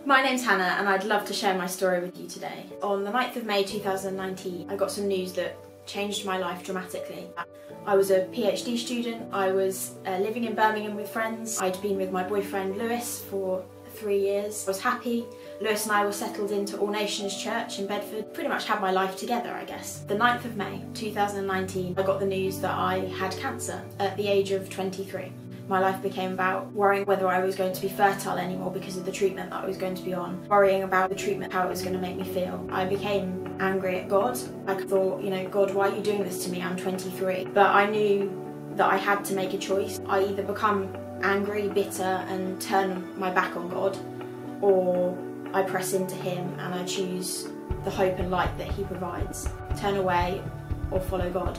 My name's Hannah and I'd love to share my story with you today. On the 9th of May 2019, I got some news that changed my life dramatically. I was a PhD student, I was living in Birmingham with friends. I'd been with my boyfriend Lewis for 3 years. I was happy. Lewis and I were settled into All Nations Church in Bedford. Pretty much had my life together, I guess. The 9th of May 2019, I got the news that I had cancer at the age of 23. My life became about worrying whether I was going to be fertile anymore because of the treatment that I was going to be on, worrying about the treatment, how it was going to make me feel. I became angry at God. I thought, God, why are you doing this to me? I'm 23. But I knew that I had to make a choice. I either become angry, bitter and turn my back on God, or I press into Him and I choose the hope and light that He provides. Turn away or follow God.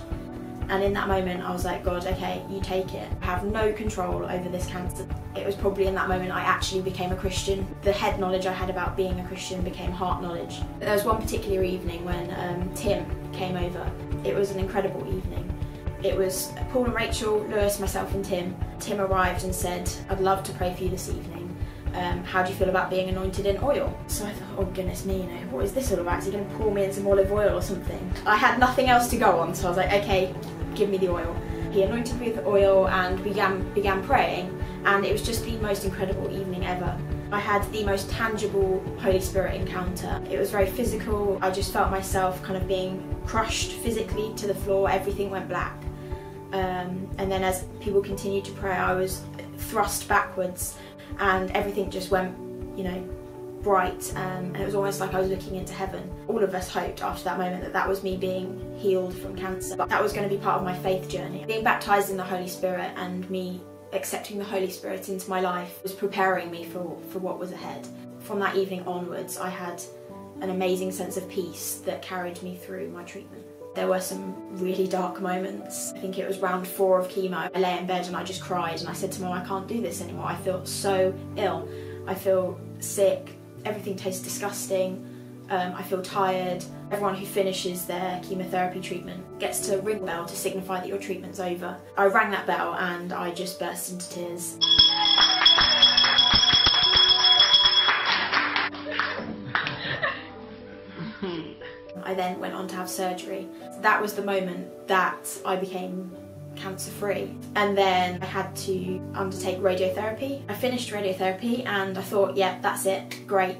And in that moment I was like, God, okay, you take it. I have no control over this cancer. It was probably in that moment I actually became a Christian. The head knowledge I had about being a Christian became heart knowledge. There was one particular evening when Tim came over. It was an incredible evening. It was Paul and Rachel, Lewis, myself and Tim. Tim arrived and said, I'd love to pray for you this evening. How do you feel about being anointed in oil? So I thought, oh goodness me, what is this all about? Is he going to pour me in some olive oil or something? I had nothing else to go on, so I was like, okay, give me the oil. He anointed me with oil and began praying, and it was just the most incredible evening ever. I had the most tangible Holy Spirit encounter. It was very physical. I just felt myself kind of being crushed physically to the floor. Everything went black. And then as people continued to pray, I was thrust backwards and everything just went, bright, and it was almost like I was looking into heaven. All of us hoped after that moment that that was me being healed from cancer. But that was going to be part of my faith journey. Being baptised in the Holy Spirit and me accepting the Holy Spirit into my life was preparing me for what was ahead. From that evening onwards, I had an amazing sense of peace that carried me through my treatment. There were some really dark moments. I think it was round 4 of chemo. I lay in bed and I just cried and I said to Mum, I can't do this anymore. I feel so ill. I feel sick. Everything tastes disgusting. I feel tired. Everyone who finishes their chemotherapy treatment gets to ring the bell to signify that your treatment's over. I rang that bell and I just burst into tears. I then went on to have surgery. That was the moment that I became cancer-free. And then I had to undertake radiotherapy. I finished radiotherapy and I thought, yeah, that's it, great.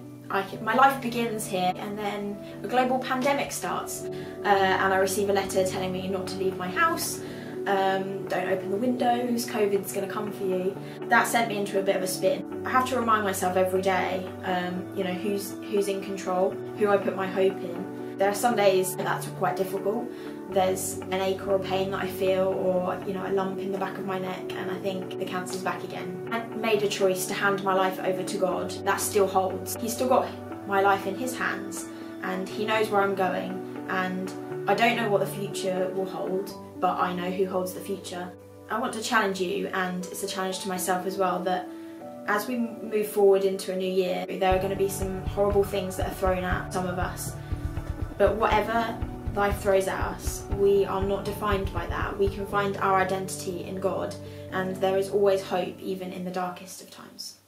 My life begins here. And then a global pandemic starts and I receive a letter telling me not to leave my house, don't open the windows, COVID's going to come for you. That sent me into a bit of a spin. I have to remind myself every day, who's in control, who I put my hope in. There are some days that's quite difficult. There's an ache or a pain that I feel, or a lump in the back of my neck, and I think the cancer's back again. I made a choice to hand my life over to God. That still holds. He's still got my life in His hands, and He knows where I'm going, and I don't know what the future will hold, but I know who holds the future. I want to challenge you, and it's a challenge to myself as well, that as we move forward into a new year, there are going to be some horrible things that are thrown at some of us. But whatever life throws at us, we are not defined by that. We can find our identity in God, and there is always hope even in the darkest of times.